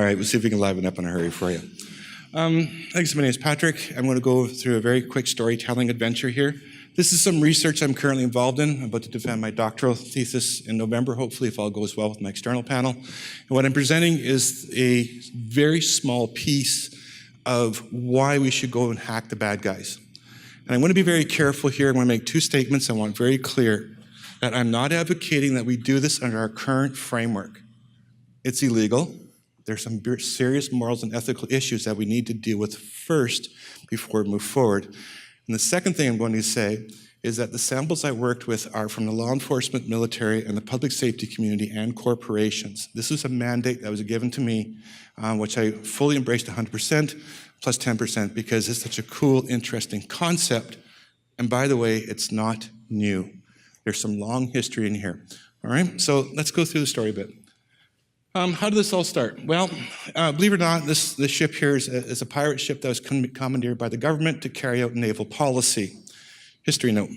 right, we'll see if we can liven up in a hurry for you. Thanks, my name is Patrick. I'm going to go through a very quick storytelling adventure here. This is some research I'm currently involved in. I'm about to defend my doctoral thesis in November, hopefully, if all goes well with my external panel. And what I'm presenting is a very small piece of why we should go and hack the bad guys. And I want to be very careful here. I want to make two statements. I want very clear that I'm not advocating that we do this under our current framework. It's illegal. There's some serious morals and ethical issues that we need to deal with first before we move forward. And the second thing I'm going to say is that the samples I worked with are from the law enforcement, military, and the public safety community and corporations. This is a mandate that was given to me, which I fully embraced 100% plus 10% because it's such a cool, interesting concept. And by the way, it's not new. There's some long history in here. All right, so let's go through the story a bit. How did this all start? Well, believe it or not, this ship here is a pirate ship that was commandeered by the government to carry out naval policy. History note.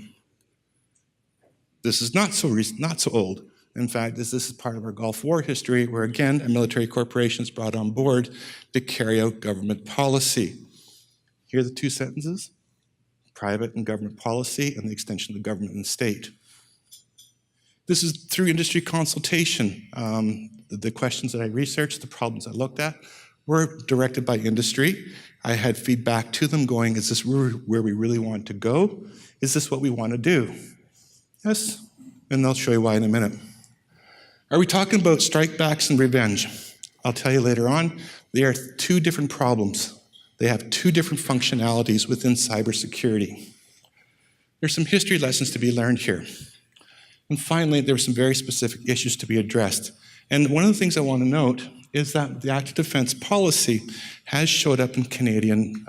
This is not so old. In fact, this is part of our Gulf War history where, again, a military corporation is brought on board to carry out government policy. Here are the two sentences: private and government policy and the extension of the government and state. This is through industry consultation. The questions that I researched, the problems I looked at, were directed by industry. I had feedback to them going, is this where we really want to go? Is this what we want to do? Yes, and I'll show you why in a minute. Are we talking about strikebacks and revenge? I'll tell you later on. They are two different problems. They have two different functionalities within cybersecurity. There's some history lessons to be learned here. And finally, there were some very specific issues to be addressed. And one of the things I want to note is that the active defense policy has showed up in Canadian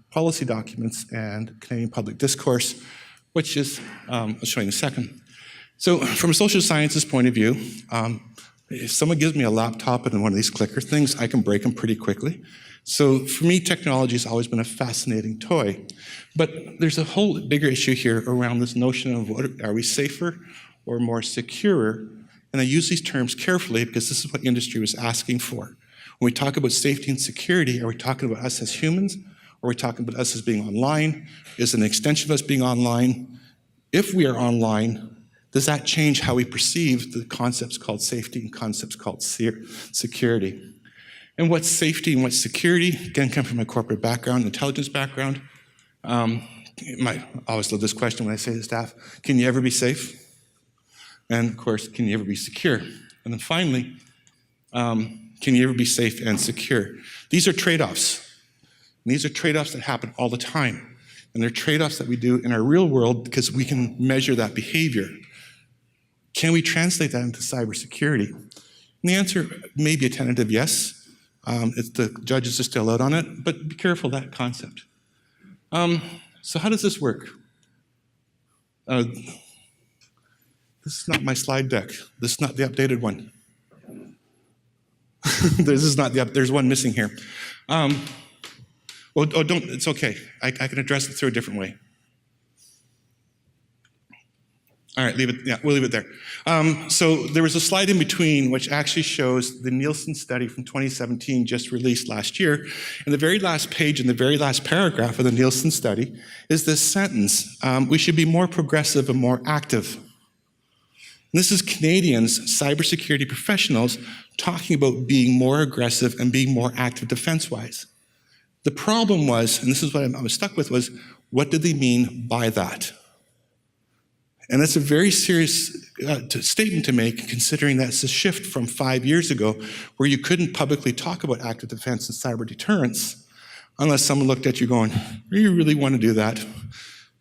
policy documents and Canadian public discourse, which is, I'll show you in a second. So from a social sciences point of view, if someone gives me a laptop and one of these clicker things, I can break them pretty quickly. So for me, technology has always been a fascinating toy. But there's a whole bigger issue here around this notion of are we safer or more secure? And I use these terms carefully because this is what industry was asking for. When we talk about safety and security, are we talking about us as humans? Or are we talking about us as being online? Is it an extension of us being online? If we are online, does that change how we perceive the concepts called safety and concepts called security? And what's safety and what's security? Again, come from my corporate background, intelligence background. I always love this question when I say to staff, can you ever be safe? And of course, can you ever be secure? And then finally, can you ever be safe and secure? These are trade-offs. And these are trade-offs that happen all the time. And they're trade-offs that we do in our real world because we can measure that behavior. Can we translate that into cybersecurity? And the answer may be a tentative yes. The judges are still out on it, but be careful of that concept. So how does this work? This is not my slide deck. This is not the updated one. There's one missing here. It's okay. I can address it through a different way. All right, we'll leave it there. So there was a slide in between which actually shows the Nielsen study from 2017 just released last year. And the very last page and the very last paragraph of the Nielsen study is this sentence, we should be more progressive and more active. And this is Canadians, cybersecurity professionals, talking about being more aggressive and being more active defense-wise. The problem was, and this is what I was stuck with, was what did they mean by that? And that's a very serious statement to make, considering that's a shift from 5 years ago, where you couldn't publicly talk about active defense and cyber deterrence unless someone looked at you going, do you really want to do that?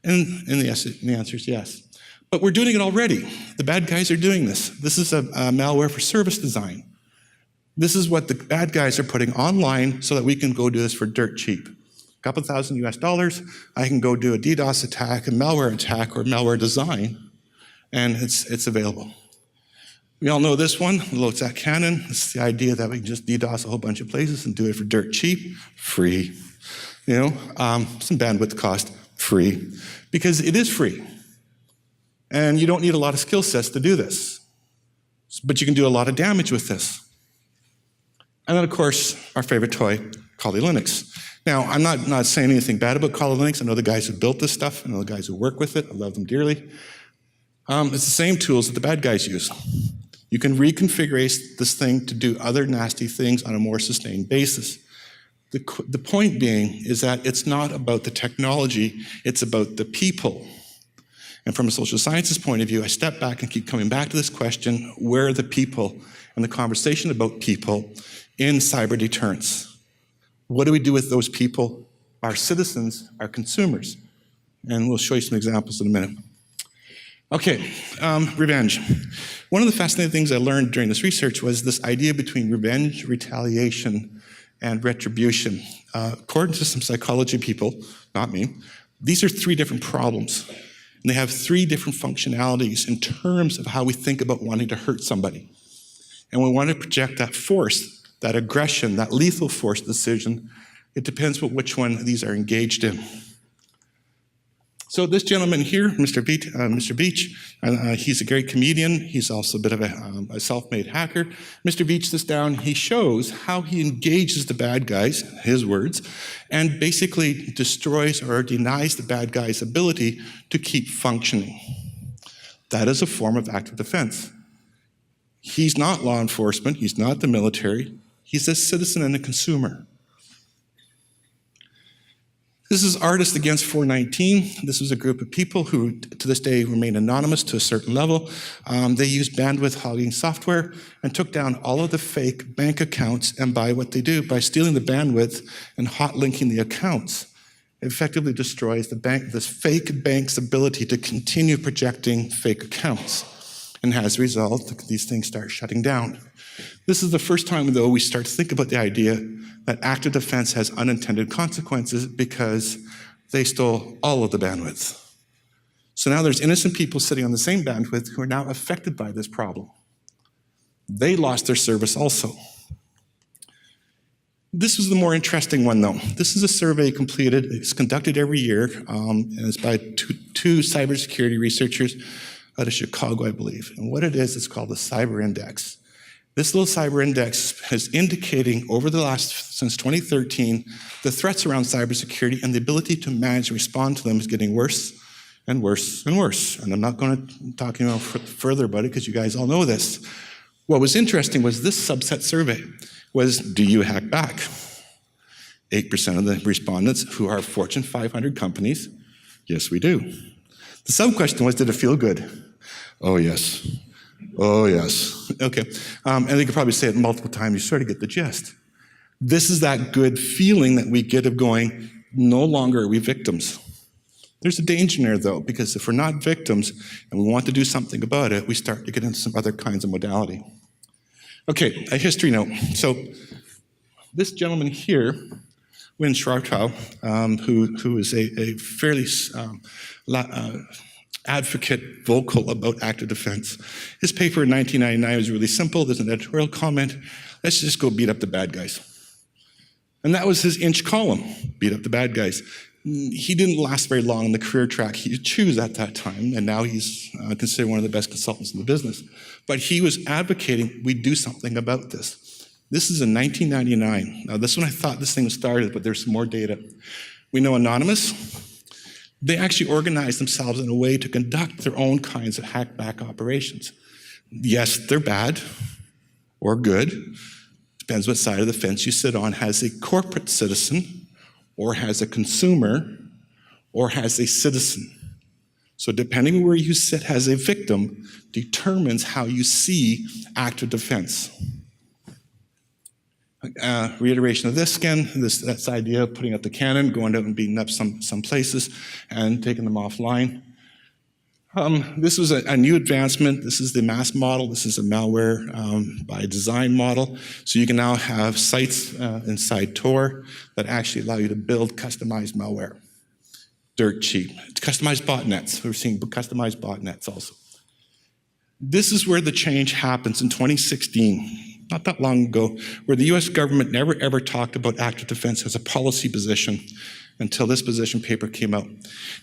And the answer is yes. But we're doing it already. The bad guys are doing this. This is a malware for service design. This is what the bad guys are putting online so that we can go do this for dirt cheap. A couple $1,000 US, I can go do a DDoS attack, a malware attack, or malware design, and it's available. We all know this one, the low-tech cannon. It's the idea that we can just DDoS a whole bunch of places and do it for dirt cheap, free. Some bandwidth cost, free, because it is free. And you don't need a lot of skill sets to do this. But you can do a lot of damage with this. And then, of course, our favorite toy, Kali Linux. Now, I'm not saying anything bad about Kali Linux. I know the guys who built this stuff. I know the guys who work with it. I love them dearly. It's the same tools that the bad guys use. You can reconfigure this thing to do other nasty things on a more sustained basis. The point being is that it's not about the technology, it's about the people. And from a social sciences point of view, I step back and keep coming back to this question, where are the people and the conversation about people in cyber deterrence? What do we do with those people, our citizens, our consumers? And we'll show you some examples in a minute. Okay, revenge. One of the fascinating things I learned during this research was this idea between revenge, retaliation, and retribution. According to some psychology people, not me, these are 3 different problems. And they have 3 different functionalities in terms of how we think about wanting to hurt somebody. And we want to project that force, that aggression, that lethal force decision. It depends on which one these are engaged in. So this gentleman here, Mr. Beach, he's a great comedian. He's also a bit of a self-made hacker. Mr. Beach sits down, he shows how he engages the bad guys, his words, and basically destroys or denies the bad guy's ability to keep functioning. That is a form of active defense. He's not law enforcement, he's not the military, he's a citizen and a consumer. This is Artists Against 419. This was a group of people who, to this day, remain anonymous to a certain level. They used bandwidth hogging software and took down all of the fake bank accounts, and by what they do, by stealing the bandwidth and hot linking the accounts, it effectively destroys this fake bank's ability to continue projecting fake accounts. And as a result, these things start shutting down. This is the first time, though, we start to think about the idea that active defense has unintended consequences because they stole all of the bandwidth. So now there's innocent people sitting on the same bandwidth who are now affected by this problem. They lost their service also. This was the more interesting one, though. This is a survey completed. It's conducted every year, and it's by two cybersecurity researchers out of Chicago, I believe. And what it is, it's called the Cyber Index. This little cyber index is indicating since 2013, the threats around cybersecurity and the ability to manage and respond to them is getting worse and worse and worse. And I'm not going to talk further about it because you guys all know this. What was interesting was this subset survey was, do you hack back? 8% of the respondents who are Fortune 500 companies, yes, we do. The sub-question was, did it feel good? Oh, yes. Oh, yes. Okay. And they could probably say it multiple times. You sort of get the gist. This is that good feeling that we get of going, no longer are we victims. There's a danger there, though, because if we're not victims and we want to do something about it, we start to get into some other kinds of modality. Okay, a history note. So this gentleman here, Win Schwartau, who is a fairly advocate, vocal about active defense. His paper in 1999 was really simple. There's an editorial comment. Let's just go beat up the bad guys. And that was his inch column, beat up the bad guys. He didn't last very long in the career track he chose at that time, and now he's considered one of the best consultants in the business. But he was advocating we do something about this. This is in 1999. Now, this is when I thought this thing was started, but there's some more data. We know Anonymous. They actually organized themselves in a way to conduct their own kinds of hackback operations. Yes, they're bad or good. Depends what side of the fence you sit on. Has a corporate citizen, or has a consumer, or has a citizen. So depending on where you sit as a victim determines how you see active defense. Reiteration of this again, that's the idea of putting up the cannon, going out and beating up some places and taking them offline. This was a new advancement. This is the mass model. This is a malware by design model. So you can now have sites inside Tor that actually allow you to build customized malware. Dirt cheap. It's customized botnets. We're seeing customized botnets also. This is where the change happens in 2016. Not that long ago, where the US government never ever talked about active defense as a policy position until this position paper came out.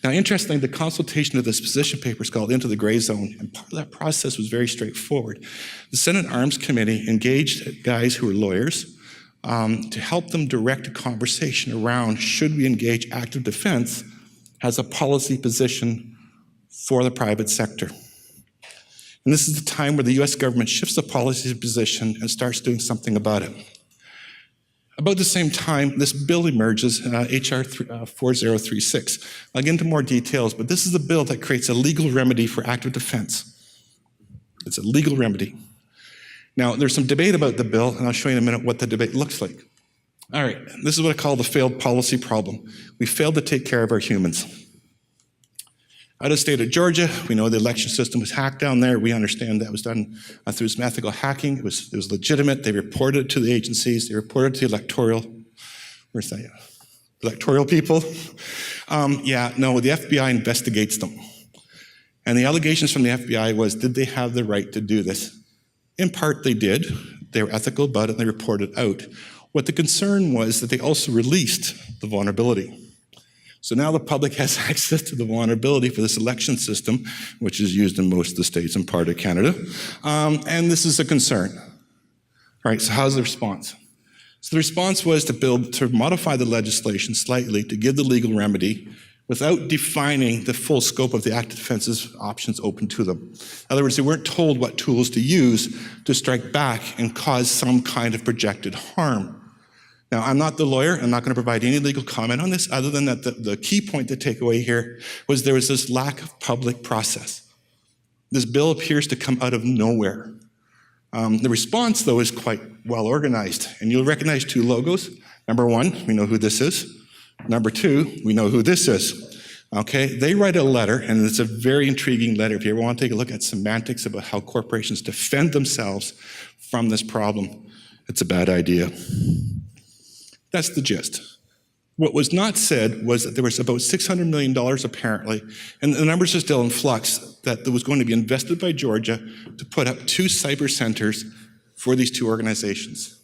Now, interestingly, the consultation of this position paper is called Into the Gray Zone, and part of that process was very straightforward. The Senate Arms Committee engaged guys who were lawyers, to help them direct a conversation around should we engage active defense as a policy position for the private sector. And this is the time where the US government shifts the policy position and starts doing something about it. About the same time, this bill emerges, HR 4036. I'll get into more details, but this is a bill that creates a legal remedy for active defense. It's a legal remedy. Now, there's some debate about the bill, and I'll show you in a minute what the debate looks like. All right, this is what I call the failed policy problem. We failed to take care of our humans. Out of the state of Georgia, we know the election system was hacked down there. We understand that was done through some ethical hacking. It was legitimate. They reported it to the agencies. They reported it to the electoral, where's that? Electoral people. The FBI investigates them. And the allegations from the FBI was, did they have the right to do this? In part, they did. They were ethical about it, and they reported out. What the concern was that they also released the vulnerability. So now the public has access to the vulnerability for this election system, which is used in most of the states and part of Canada. And this is a concern. All right, so how's the response? So the response was to modify the legislation slightly to give the legal remedy without defining the full scope of the active defense's options open to them. In other words, they weren't told what tools to use to strike back and cause some kind of projected harm. Now, I'm not the lawyer. I'm not going to provide any legal comment on this, other than that the key point to take away here was there was this lack of public process. This bill appears to come out of nowhere. The response, though, is quite well organized, and you'll recognize two logos. Number one, we know who this is. Number two, we know who this is. Okay, they write a letter, and it's a very intriguing letter. If you ever want to take a look at semantics about how corporations defend themselves from this problem, it's a bad idea. That's the gist. What was not said was that there was about $600 million apparently, and the numbers are still in flux, that was going to be invested by Georgia to put up 2 cyber centers for these 2 organizations.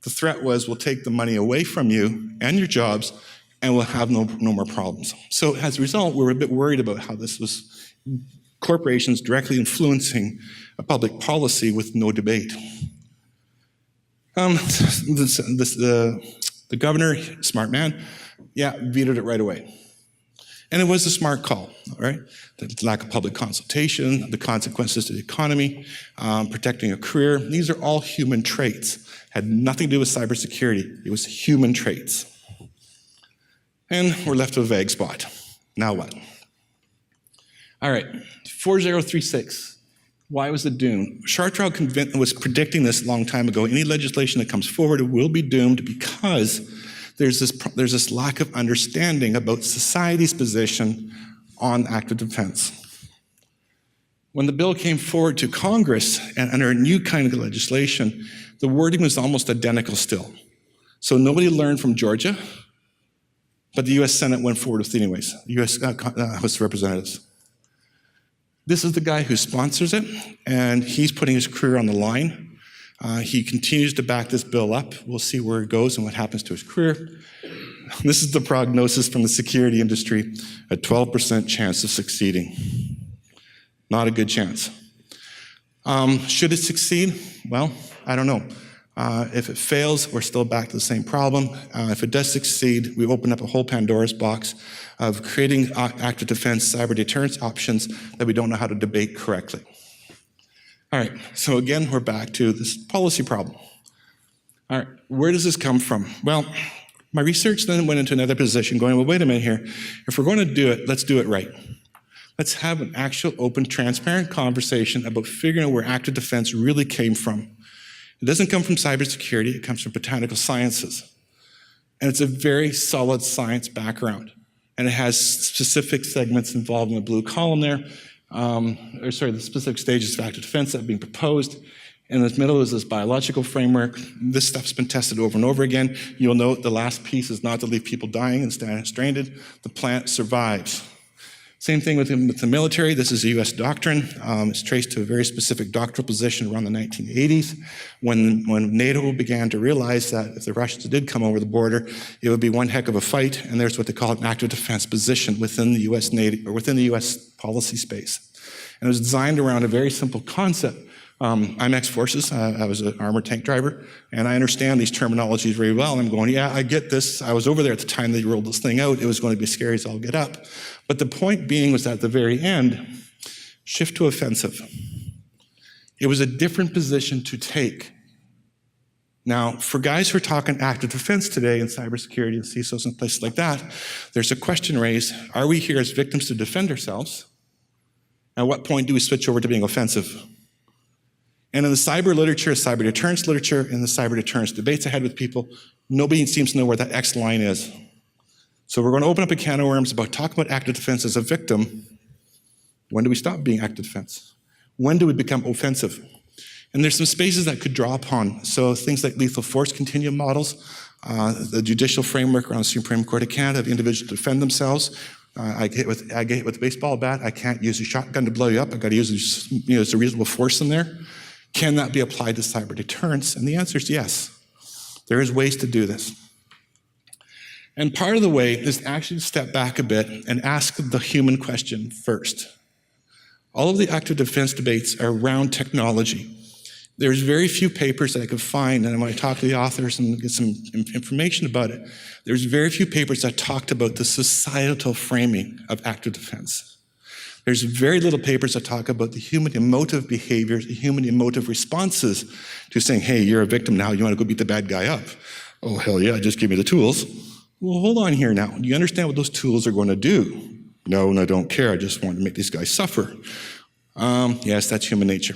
The threat was, we'll take the money away from you and your jobs, and we'll have no more problems. So as a result, we were a bit worried about how this was corporations directly influencing a public policy with no debate. The governor, smart man, vetoed it right away. And it was a smart call, all right? The lack of public consultation, the consequences to the economy, protecting a career, these are all human traits. Had nothing to do with cybersecurity. It was human traits. And we're left with a vague spot. Now what? All right, 4036. Why was it doomed? Chartraud was predicting this a long time ago. Any legislation that comes forward will be doomed because there's this lack of understanding about society's position on active defense. When the bill came forward to Congress and under a new kind of legislation, the wording was almost identical still. So nobody learned from Georgia, but the US Senate went forward with it anyways, US House of Representatives. This is the guy who sponsors it, and he's putting his career on the line. He continues to back this bill up. We'll see where it goes and what happens to his career. This is the prognosis from the security industry, a 12% chance of succeeding. Not a good chance. Should it succeed? Well, I don't know. If it fails, we're still back to the same problem. If it does succeed, we open up a whole Pandora's box of creating active defense cyber deterrence options that we don't know how to debate correctly. All right, so again, we're back to this policy problem. All right, where does this come from? Well, my research then went into another position going, well, wait a minute here. If we're going to do it, let's do it right. Let's have an actual open, transparent conversation about figuring out where active defense really came from. It doesn't come from cybersecurity, it comes from botanical sciences. And it's a very solid science background. And it has specific segments involved in the blue column there, the specific stages of active defense that are being proposed. In the middle is this biological framework. This stuff's been tested over and over again. You'll note the last piece is not to leave people dying and stranded. The plant survives. Same thing with the military. This is a US doctrine. It's traced to a very specific doctrinal position around the 1980s when NATO began to realize that if the Russians did come over the border, it would be one heck of a fight, and there's what they call an active defense position within the US policy space. And it was designed around a very simple concept I'm ex-forces. I was an armored tank driver, and I understand these terminologies very well. And I'm going, yeah, I get this. I was over there at the time they rolled this thing out. It was going to be scary as all get up. But the point being was that at the very end, shift to offensive. It was a different position to take. Now, for guys who are talking active defense today in cybersecurity and CISOs and places like that, there's a question raised, are we here as victims to defend ourselves? At what point do we switch over to being offensive? And in the cyber literature, cyber deterrence literature, in the cyber deterrence debates I had with people, nobody seems to know where that X line is. So we're going to open up a can of worms about talking about active defense as a victim. When do we stop being active defense? When do we become offensive? And there's some spaces that could draw upon. So things like lethal force continuum models, the judicial framework around the Supreme Court of Canada of individuals to defend themselves. I get hit with a baseball bat. I can't use a shotgun to blow you up. I've got to use there's a reasonable force in there. Can that be applied to cyber deterrence? And the answer is yes. There is ways to do this. And part of the way is to actually step back a bit and ask the human question first. All of the active defense debates are around technology. There's very few papers that I could find, and when I talk to the authors and get some information about it, there's very few papers that talked about the societal framing of active defense. There's very little papers that talk about the human emotive behaviors, the human emotive responses to saying, hey, you're a victim now, you want to go beat the bad guy up. Oh, hell yeah, just give me the tools. Well, hold on here now. Do you understand what those tools are going to do? No, and I don't care. I just want to make these guys suffer. Yes, that's human nature.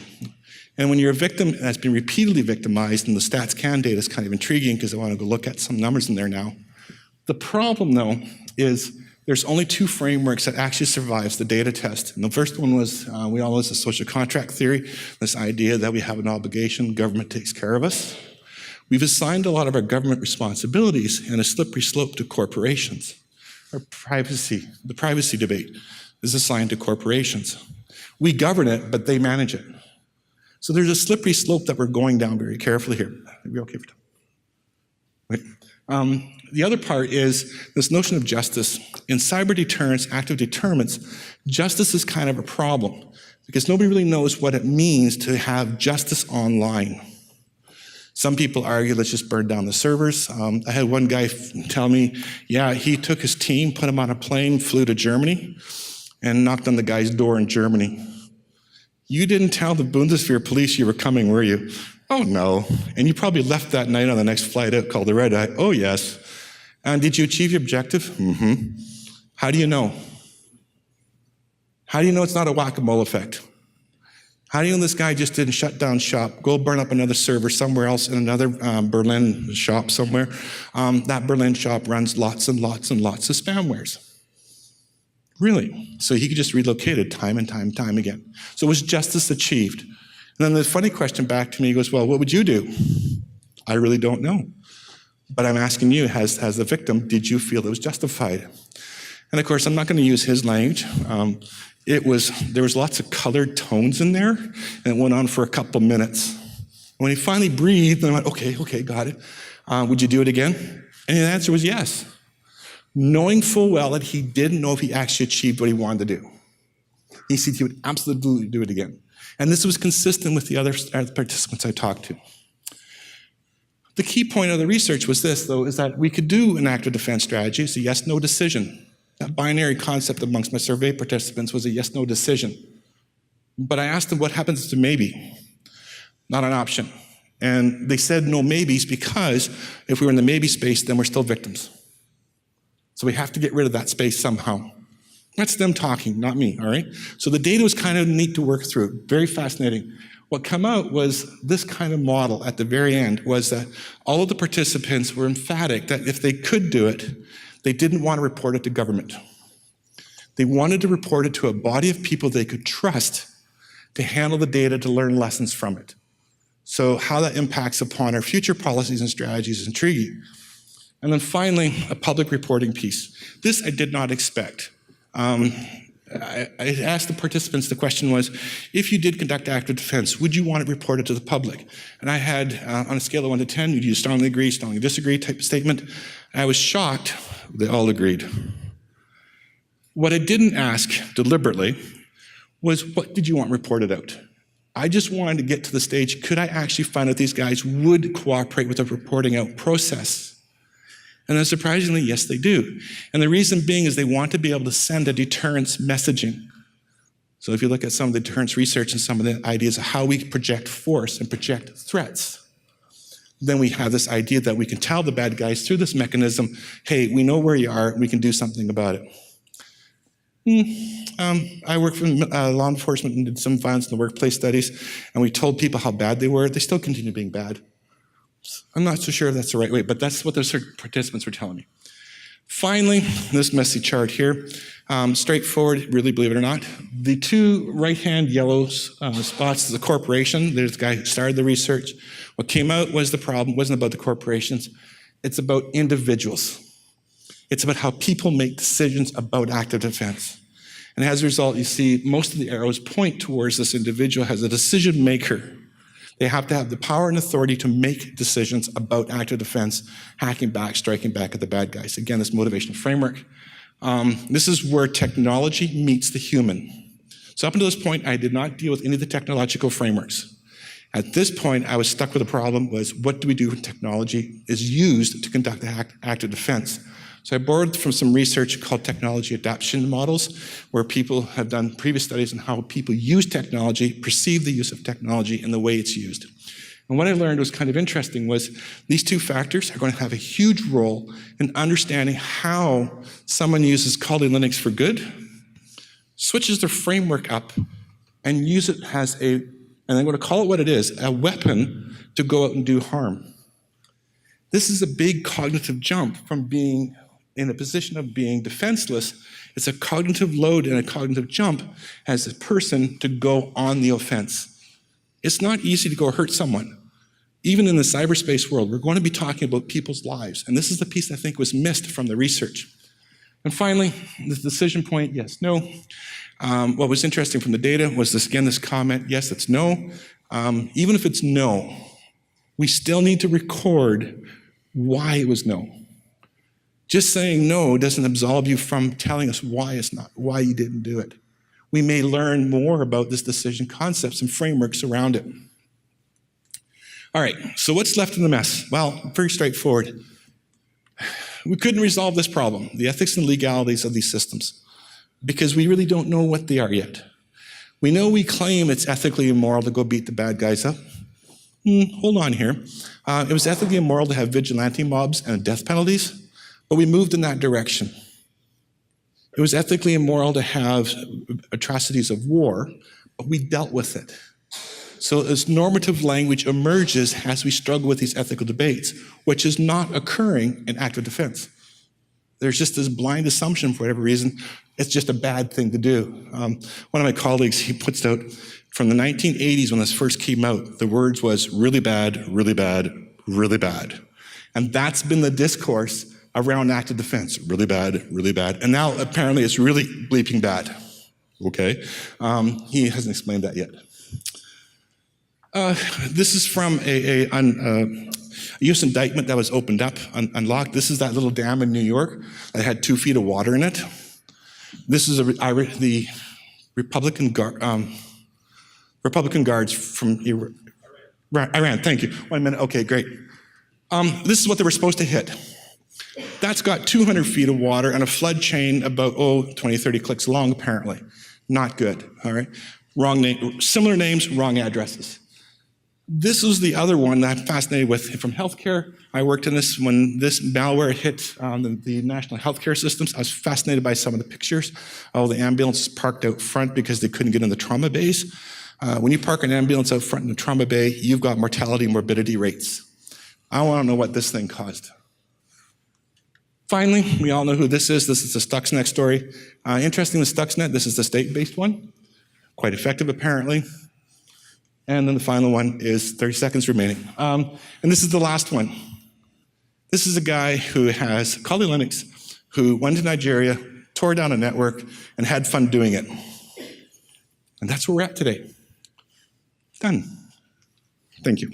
And when you're a victim that's been repeatedly victimized, and the StatsCan data is kind of intriguing because I want to go look at some numbers in there now. The problem, though, is there's only two frameworks that actually survives the data test. And the first one was, we all know this is social contract theory, this idea that we have an obligation, government takes care of us. We've assigned a lot of our government responsibilities and a slippery slope to corporations. Our privacy, the privacy debate is assigned to corporations. We govern it, but they manage it. So there's a slippery slope that we're going down very carefully here. Are we okay for time? Wait. The other part is this notion of justice. In cyber deterrence, active deterrence, justice is kind of a problem because nobody really knows what it means to have justice online. Some people argue, let's just burn down the servers. I had one guy tell me, yeah, he took his team, put them on a plane, flew to Germany, and knocked on the guy's door in Germany. You didn't tell the Bundeswehr police you were coming, were you? Oh, no. And you probably left that night on the next flight out called the red eye. Oh, yes. And did you achieve your objective? Mm-hmm. How do you know? How do you know it's not a whack-a-mole effect? How do you know this guy just didn't shut down shop, go burn up another server somewhere else in another Berlin shop somewhere? That Berlin shop runs lots and lots and lots of spamwares. Really? So he could just relocate it time and time and time again. So was justice achieved? And then the funny question back to me goes, well, what would you do? I really don't know. But I'm asking you, as the victim, did you feel it was justified? And of course, I'm not going to use his language. There was lots of colored tones in there, and it went on for a couple minutes. When he finally breathed, I went, okay, got it. Would you do it again? And the answer was yes. Knowing full well that he didn't know if he actually achieved what he wanted to do. He said he would absolutely do it again. And this was consistent with the other participants I talked to. The key point of the research was this, though, is that we could do an active defense strategy. It's a yes-no decision. That binary concept amongst my survey participants was a yes-no decision. But I asked them what happens to maybe, not an option. And they said no maybes because if we were in the maybe space, then we're still victims. So we have to get rid of that space somehow. That's them talking, not me, all right? So the data was kind of neat to work through, very fascinating. What came out was this kind of model at the very end was that all of the participants were emphatic that if they could do it, they didn't want to report it to government. They wanted to report it to a body of people they could trust to handle the data, to learn lessons from it. So how that impacts upon our future policies and strategies is intriguing. And then finally, a public reporting piece. This I did not expect. I asked the participants, the question was, if you did conduct active defense, would you want it reported to the public? And I had, on a scale of 1 to 10, you strongly agree, strongly disagree type of statement. And I was shocked, they all agreed. What I didn't ask deliberately was, what did you want reported out? I just wanted to get to the stage, could I actually find out these guys would cooperate with the reporting out process? And then surprisingly, yes, they do. And the reason being is they want to be able to send a deterrence messaging. So if you look at some of the deterrence research and some of the ideas of how we project force and project threats, then we have this idea that we can tell the bad guys through this mechanism, hey, we know where you are, we can do something about it. I worked for law enforcement and did some violence in the workplace studies, and we told people how bad they were. They still continue being bad. I'm not so sure if that's the right way, but that's what those participants were telling me. Finally, this messy chart here, straightforward, really believe it or not. The two right-hand yellow spots is a corporation. There's the guy who started the research. What came out was the problem wasn't about the corporations. It's about individuals. It's about how people make decisions about active defense. And as a result, you see most of the arrows point towards this individual as a decision maker. They have to have the power and authority to make decisions about active defense, hacking back, striking back at the bad guys. Again, this motivational framework. This is where technology meets the human. So up until this point, I did not deal with any of the technological frameworks. At this point, I was stuck with a problem was, what do we do when technology is used to conduct active defense? So I borrowed from some research called technology adaptation models, where people have done previous studies on how people use technology, perceive the use of technology, and the way it's used. And what I learned was kind of interesting was these two factors are going to have a huge role in understanding how someone uses Kali Linux for good, switches their framework up, and use it as and I'm going to call it what it is, a weapon to go out and do harm. This is a big cognitive jump from being in a position of being defenseless. It's a cognitive load and a cognitive jump as a person to go on the offense. It's not easy to go hurt someone. Even in the cyberspace world, we're going to be talking about people's lives. And this is the piece I think was missed from the research. And finally, the decision point, yes, no. What was interesting from the data was this comment, yes, it's no. Even if it's no, we still need to record why it was no. Just saying no doesn't absolve you from telling us why it's not, why you didn't do it. We may learn more about this decision concepts and frameworks around it. All right, so what's left in the mess? Well, very straightforward. We couldn't resolve this problem, the ethics and legalities of these systems, because we really don't know what they are yet. We know we claim it's ethically immoral to go beat the bad guys up. Hold on here. It was ethically immoral to have vigilante mobs and death penalties, but we moved in that direction. It was ethically immoral to have atrocities of war, but we dealt with it. So as normative language emerges as we struggle with these ethical debates, which is not occurring in active defense. There's just this blind assumption for whatever reason, it's just a bad thing to do. One of my colleagues, he puts out from the 1980s when this first came out, the words was really bad, really bad, really bad. And that's been the discourse around active defense, really bad, and now apparently it's really bleeping bad, okay? He hasn't explained that yet. This is from a U.S. indictment that was opened up, unlocked. This is that little dam in New York that had 2 feet of water in it. This is the Republican guards from Iran, thank you. 1 minute, okay, great. This is what they were supposed to hit. That's got 200 feet of water and a flood chain about, 20, 30 clicks long, apparently. Not good, all right? Wrong name, similar names, wrong addresses. This was the other one that I'm fascinated with from healthcare. I worked in this when this malware hit the national healthcare systems. I was fascinated by some of the pictures. All the ambulances parked out front because they couldn't get in the trauma bays. When you park an ambulance out front in the trauma bay, you've got mortality and morbidity rates. I want to know what this thing caused. Finally, we all know who this is. This is the Stuxnet story. Interesting, the Stuxnet, this is the state-based one. Quite effective, apparently. And then the final one is 30 seconds remaining. And this is the last one. This is a guy who has Kali Linux, who went to Nigeria, tore down a network, and had fun doing it. And that's where we're at today. Done. Thank you.